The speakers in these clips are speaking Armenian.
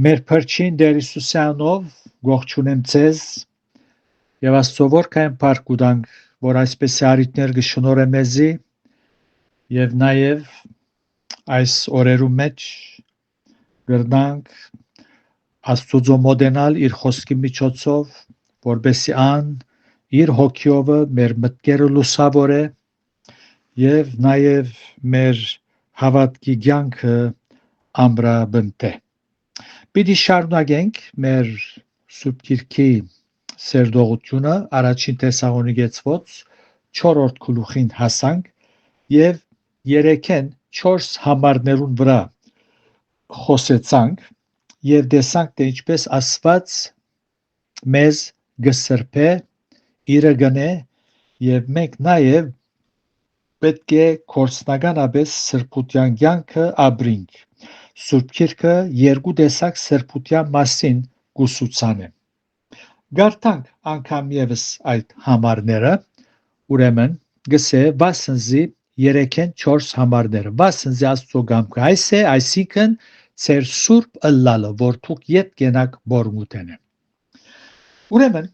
Մեր փրկին Տեր Հիսուսյանով ողջունեմ ձեզ եւ Աստծո որքան փառք ուտանք, որ այսպես արիտներ կշնորհե մեզի եւ նաեւ այս օրերու մեջ գրնանք Աստծո մոդենալ իր խոսքի միջոցով, որբեսի ան իր հոգիով մեր մտքերը լուսավորե եւ նաեւ մեր հավատքի կյանքը ամրապնդե։ Պիտի շարունակենք մեր Սուրբ Գիրքի սերտողությունը առաջին Թեսաղոնիկեցոց 4-րդ գլուխին հասանք եւ երեքեն 4 համարներուն վրա խոսեցանք եւ տեսանք թե ինչպես Աստված մեզ գսրբե իրը գնե եւ մենք նաեւ պետք է կորցնականաբես սրբության կյանքը ապրենք։ Սուրբ Գիրքը երկու տեսակ սրբության մասին կուսուցանե։ Գարտանք անգամ եւս այդ համարները, ուրեմն գսե վասնզի երեքեն 4 համարները, վասնզի Աստծո կամքը այս է, այսինքն ծեր սուրբ ըլլալը, որ դուք ետ կենակ բորմուտենը։ Ուրեմն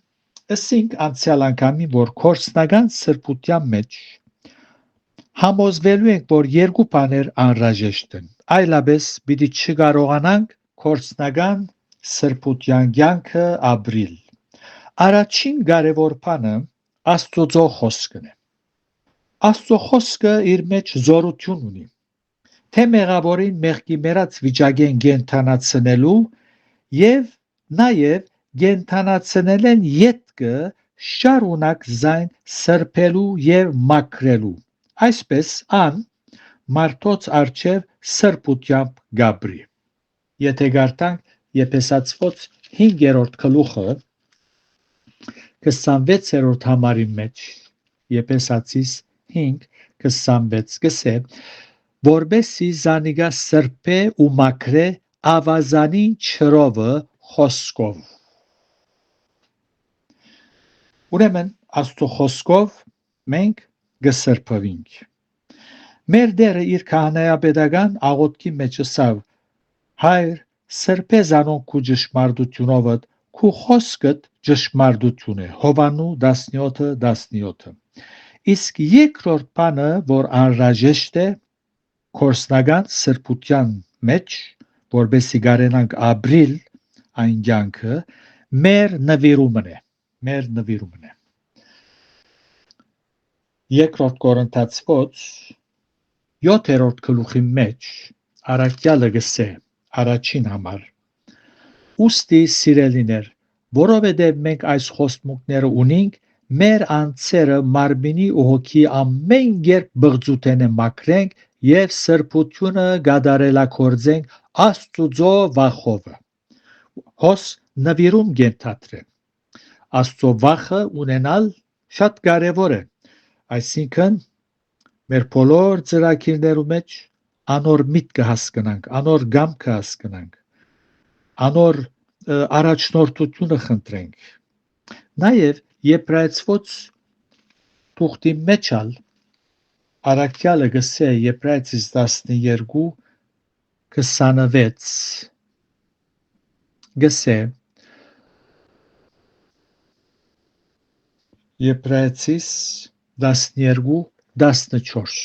ըսինք անցյալ անգամին, որ կորցնական սրբության մեջ համոզվելու ենք, որ երկու բաներ անհրաժեշտ են, այլապես պիտի չկարողանանք կորցնական սրբության կյանքը ապրել։ Առաջին կարևոր բանը Աստծո խոսքն է։ Աստծո խոսքը իր մեջ զորություն ունի, թե մեղավորին մեղքի մեռած վիճակեն կենթանացնելու եւ նաեւ կենթանացնելեն ետքը շարունակ զայն սրբելու եւ մաքրելու։ Այսպես ան մարդոց արչեւ սրբությամբ գաբրի։ Եթե գարտանք Եփեսացոց 5-րդ գլուխը 26-րդ համարի մեջ Եփեսացիս 5:26 գսե որբեսի զանիգա սրբե ու մաքրե ավազանին չրովը խոսքով։ Ուրեմն Աստծո խոսքով մենք գսրբվենք։ Մեր Տերը իր քահանայապետական աղոթքի մեջ ասավ. Հայր, սրբե զանոնք քու ճշմարտությունով, քու խոսքդ ճշմարտություն է։ Հովանու 17:17։ Իսկ երկրորդ բանը, որ անհրաժեշտ է կորցնական սրբության մեջ, որբեսի կարենանք ապրիլ այն կյանքը, մեր նվիրումն է։ Մեր նվիրումն է։ Երկրորդ Կորինթացոց 7-րդ գլուխի մեջ առաքյալը գսե առաջին համար. Ուստի սիրելիներ, որովհետև մենք այս խոստմունքները ունենք, մեր անձերը մարմինի ու հոգի ամեն երբ բղծութենը մաքրենք եւ սրբությունը գադարելակորձենք Աստծո վախով։ Հոս նվիրում գենթատրեն։ Աստծո վախը ունենալ շատ կարևոր է։ Այսինքն մեր բոլոր ծրագիրներու մեջ անոր միտքը հասկանանք, անոր գամքը հասկանանք, անոր առաջնորդությունը խնդրենք։ Նաև Եբրայեցոց թուղթի մեջալ առաքյալը գսե Եբրայեցիս 12:26 գսե Եբրայեցիս 12:14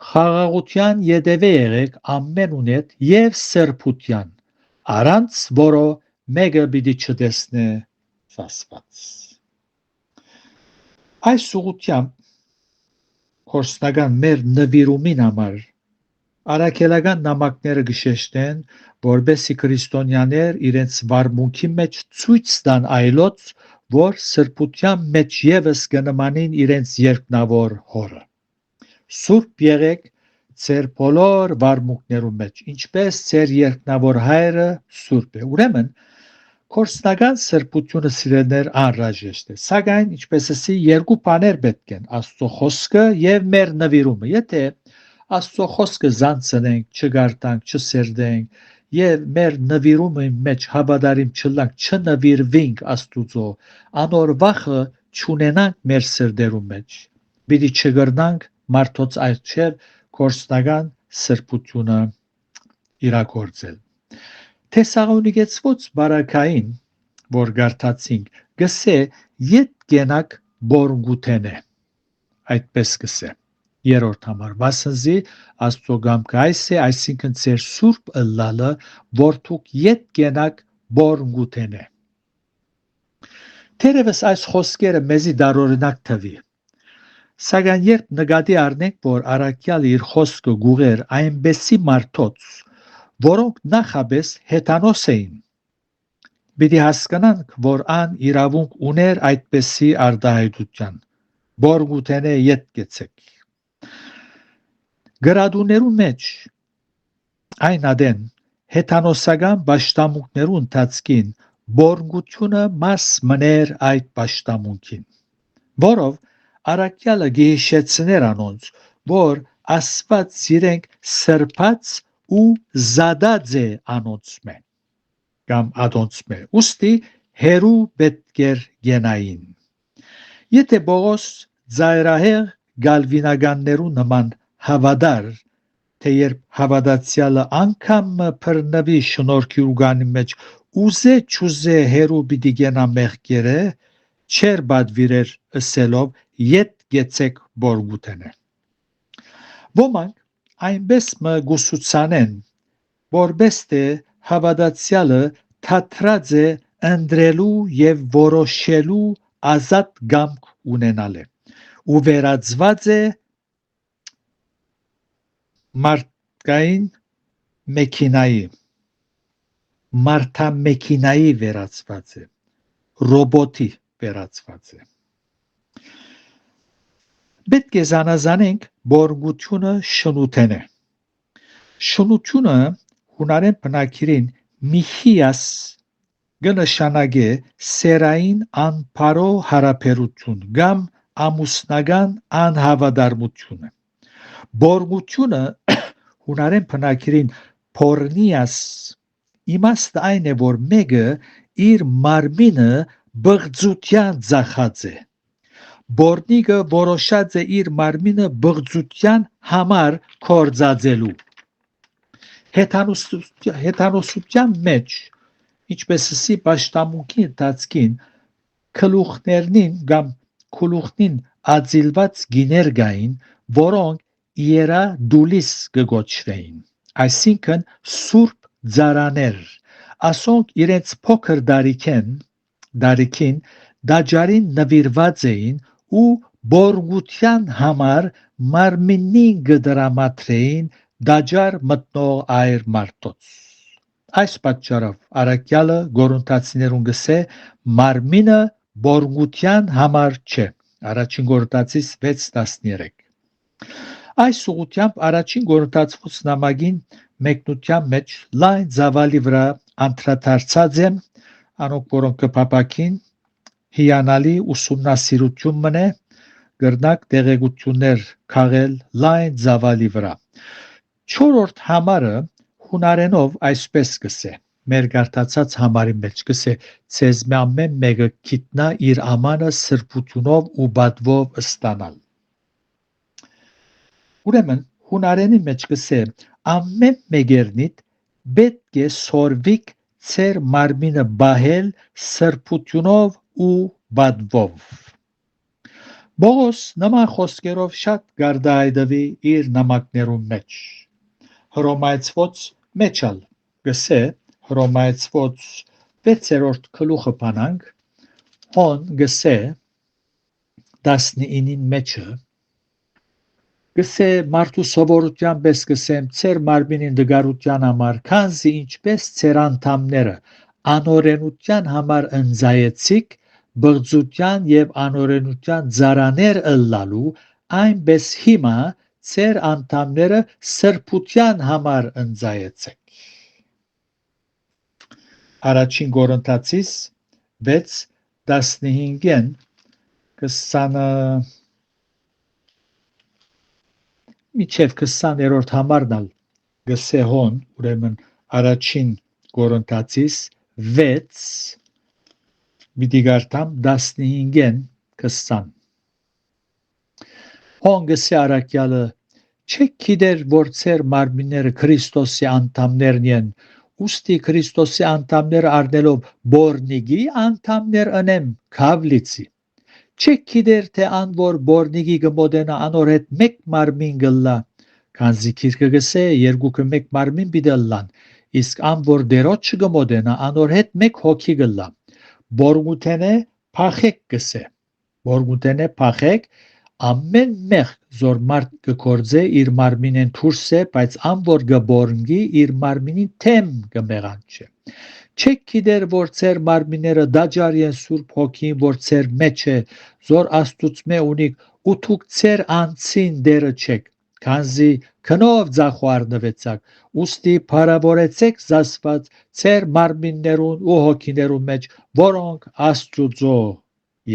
Խաղաղության ետևե եղեք ամեն ունետ եւ սրբության, առանց որո մեկը պիտի չտեսնե Աստված։ Այս ուղղությամբ կորցնական մեր նվիրումին համար առաքելական նամակները գշեշտեն, որբեսի քրիստոնյաներ իրենց վարմունքի մեջ ցույց տան այլոց, որ սրբության մեջ եւս կնմանին իրենց երկնավոր հորը։ Սուրբ եղեք ձեր բոլոր վարմունքներում մեջ, ինչպես ձեր երկնավոր հայրը սուրբ է։ Ուրեմն կորցնական սրբությունը սիրելներ անհրաժեշտ է, սակայն ինչպես ասի երկու բաներ պետք են՝ Աստծո խոսքը եւ մեր նվիրումը։ Եթե Աստծո խոսքը զանցնենք, չգարտանք, չսերդենք եւ մեր նվիրումը մեջ հավատարիմ չլանք, չնվիրվենք Աստուծո, անոր վախը չունենանք մեր սրդերում մեջ, պիտի չգրնանք մարդոց այցեր կորցնական սրբությունը իրագործել։ Թեսաղոնիկեցված բարակային, որ գարտացինք, գսե ետ գենակ բորգութենե, այդպես գսե։ Երորդ համար, վասնզի Աստծո գամքը այս է, այսինքն ձեր սուրբ ըլլալը, որ դուք ետ գենակ բորգութենե։ Թերևս այս խոսքերը մեզի դարօրինակ թվի, սակայն երբ նկատի առնենք, որ առաքյալը իր խոսքը գուղեր այնպեսի մարդոց, որոնք նախաբես հեթանոս էին, պիտի հասկանանք, որ ան իրավունք ուներ այդպեսի արտահայտության, բորգութենե ետ գեցեք։ Գրադուներու մեջ այն ադեն հեթանոսական պաշտամունքներու ընթացքին բորգությունը մաս մներ այդ պաշտամունքին, որով առաքյալը գիհիշեցներ անոնց, որ Աստված իրենք սրբած ու զադած է անոնցմե կամ ադոնցմե, ուստի հերու պետք էր գենային։ Եթե Պողոս ծայրահեղ գալվինականներու նման հավատար, թե երբ հավատացյալը անգամ բռնվի շնորհքի ուղանի մեջ ուզե չուզե հերու պիտի գենա մեղքերը, չեր բադվիրեր ըսելով ետ գեցեք բորգութենե։ Ոմանք այնպես մը գուսուցանեն, որպես թե հավատացյալը թատրած է ընտրելու եւ որոշելու ազատ կամք ունենալ է ու վերածված է մարդամեքինայի վերածված է, ռոբոտի վերածված է։ Պետք է զանազանենք բորգությունը շնութենե։ Շնությունը հունարեն բնակիրին միχիաս կնշանակե սերային անբարո հարաբերություն կամ ամուսնական անհավատարմություն։ Բորգությունը հունարեն բնակիրին փորնիաս իմաստը այն է, որ մեկը իր մարմինը բղծության ծախած է։ Բորնիկը որոշած է իր մարմինը բղծության համար կործածելու։ Հեթանոսության մեջ, ինչպեսի պաշտամունքի ընթացքին գլուխներնին կամ քուլուխնին ածիլված գիներ կային, որոնք իերադուլիս կգոչվեին, այսինքն սուրբ ծառաներ, ասոնք իրենց փոքր դարիքին դաջարին նվիրված էին ու բորգության համար մարմինին կդրամատրեին դաջար մտնող այր մարդոց։ Այս պատճառով առաքյալը Գորընթացիներուն գսե մարմինը բորգության համար չէ։ Առաջին Գորընթացիս 6:13։ Այս ուղղությամբ առաջին Գորընթացուց նամակին մեկնության մեջ լայն ծավալի վրա անդրադարձած եմ, անոնք որոնք կփապակին հիանալի ուսումնասիրություն մնե, գրնակ տեղեկություններ քաղել լայն ծավալի վրա։ Չորրորդ համարը հունարենով այսպես գսե, մեր գարտացած համարի մեջ գսե, ցեզմե ամեն մեկը գիտնա իր ամանը սրբությունով ու բադվով ստանալ։ Ուրեմն հունարենի մեջ գսե, ամեն մեկերնիդ պետք է սորվիկ ծեր մարմինը բահել սրբությունով ու բադվով։ Պողոս նման խոսքերով շատ գարդայդվի իր նամակներուն մեջ։ Հռոմայացված մեջալ գսե, Հռոմայացված 6-րդ գլուխը բանանք, հոն գսե 19-ին մեջը գսե մարդու սովորության պես գսեմ ծեր մարմինին դգարության համար, քանզի ինչպես ծեր անդամները անօրենության համար ընձայեցիք, բղծության եւ անօրենության ծառաներ ըլլալու, այնպես հիմա ծեր անդամները սրբության համար ընձայեցեք։ Առաջին Գորընթացիս 6:15-ին 20 միջև 20-րդ համարն գսե հոն, ուրեմն առաջին Գորընթացիս 6 պիտի գարտամ 15-ին 20։ Հոն գսե առաքյալը Չեք գիտեր, որ ձեր մարմինները Քրիստոսի անդամներն են, ուստի Քրիստոսի անդամները առնելով բորնիգի անդամներ ընեմ քավլիցի։ Չեք գիտեր, թե ան որ բորնիգի գմոդենա անոր հետ մեկ մարմին գլլա, քանզի քիրքը գսե երկուքը մեկ մարմին բիդելլան, իսկ ան որ դերոջ չգմոդենա անոր հետ մեկ հոգի գլլա։ Բորգութենե փախեք գսե։ Բորգութենե փախեք ամեն մեղք զոր մարդ կկործե իր մարմինեն թուրսե, բայց ան որ գբորնգի իր մարմինին թեմ կմեղանչե։ Չեք գիտեր, որ ձեր մարմինները դաջար են Սուրբ Հոգին, որ ձեր մեջ է, զոր Աստուծմե ունիք, ու դուք ձեր անձին դերը չեք, քանզի քնով ձախուարնվեցաք, ուստի փարավորեցեք զասված ձեր մարմիններուն ու հոգիներուն մեջ, որոնք Աստուծո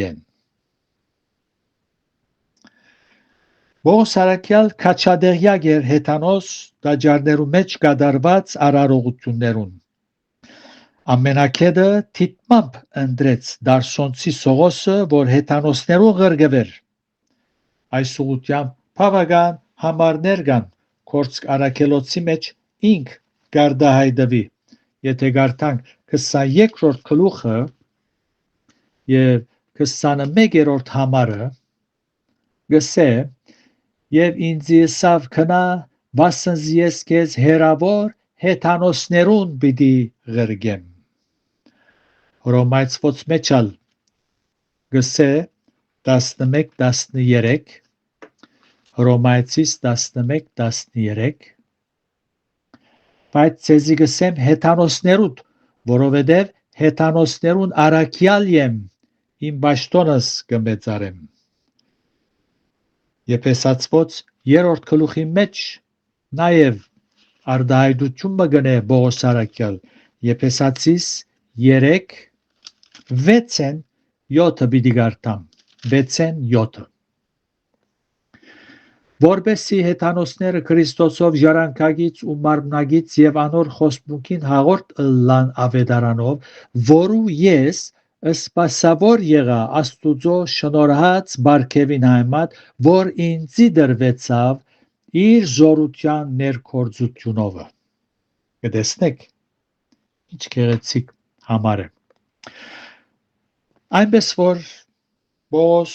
են։ Բողոս Արաքյալ քաչադեղյակ էր հեթանոս դաջարներու մեջ կատարված արարողություններուն։ Ամենակեդը թիտմամբ ընդրեց դարսոնցի Սողոսը, որ հեթանոսներուն ղրգվեր։ Այս ուղությամբ բավական համարներ կան Կորցք Արաքելոցի մեջ ինք գարդահայտվի։ Եթե գարտանք 22-րդ գլուխը եւ 21-րդ համարը գսե եւ ինձ եսավ քնա վասնզի ես քեզ հերավոր հեթանոսներուն պիտի ղրգեմ։ Հռոմայացված մեջալ գսե 11-13 Հռոմայացիս 11-13 բայց ցեզի գսեմ հեթանոսներուդ, որովհետև հեթանոսներուն արաքյալ եմ, իմ ճաշտոնս կմեծարեմ։ Եփեսացված 3-րդ գլուխի մեջ նաև արդահայտություն մգնե Բողոս Արաքյալ Եփեսացիս 3:6-7 պիտի գարտամ 6-7 որբեսի հեթանոսները Քրիստոսով ժառանգագից ու մարմնագից եւ անոր խոստմունքին հաղորդ ըլլան ավետարանով, որու ես սպասավոր եղա Աստուծո շնորհած բարգևին համեմատ, որ ինձի դրվեցավ իր զորության ներկործությունով։ Կտեսնեք ինչ գեղեցիկ համար է։ Այնպես որ Բողոս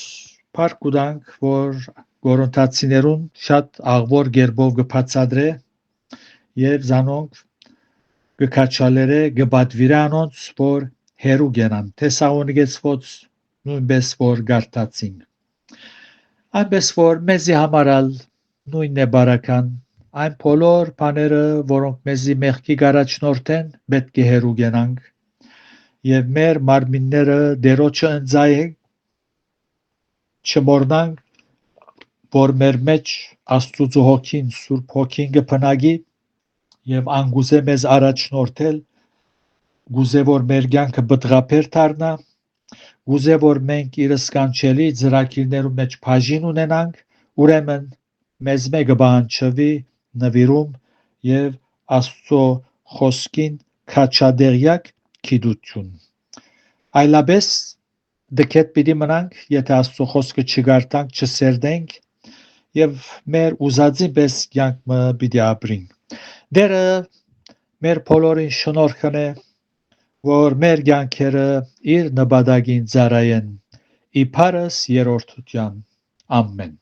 փառք ունենք, որ Գորոնթացիներուն շատ աղվոր գերբով կբացադրե եւ զանոնք կքաչալերը կբադվիրե անոնց, որ հերու գենան Թեսաղոնիկեցված նույնպես որ գարտացին։ Այնպես որ մեզի համարալ նույնն է բարական, այն բոլոր բաները, որոնք մեզի մեղքի գարաչնորթեն, պետք է հերու գենանք եւ մեր մարմինները դերոջը ընձայենք, չմոռնանք, որ մեր մեջ Աստուծո հոգին, Սուրբ Հոգին կփնագի եւ անգուզե մեզ առաջնորդել, գուզե որ մեր կյանքը բտղափեր դառնա, գուզե որ մենք իր սկանչելի ծրագիրներու մեջ բաժին ունենանք, ուրեմն մեզ մեկը բանջվի նվիրում եւ Աստծո խոսքին քաչադեղյակ գիտություն։ Այլապես դքետ պիտի մնանք, եթե Աստծո խոսքը չգարտանք, չսերդենք եւ մեր ուզածի պես կյանքը պիտի ապրենք։ Դերը մեր բոլորին շնորհ կնե, որ մեր կյանքերը իր նպատակին ծառայեն, իբարս երրորդության։ Ամեն։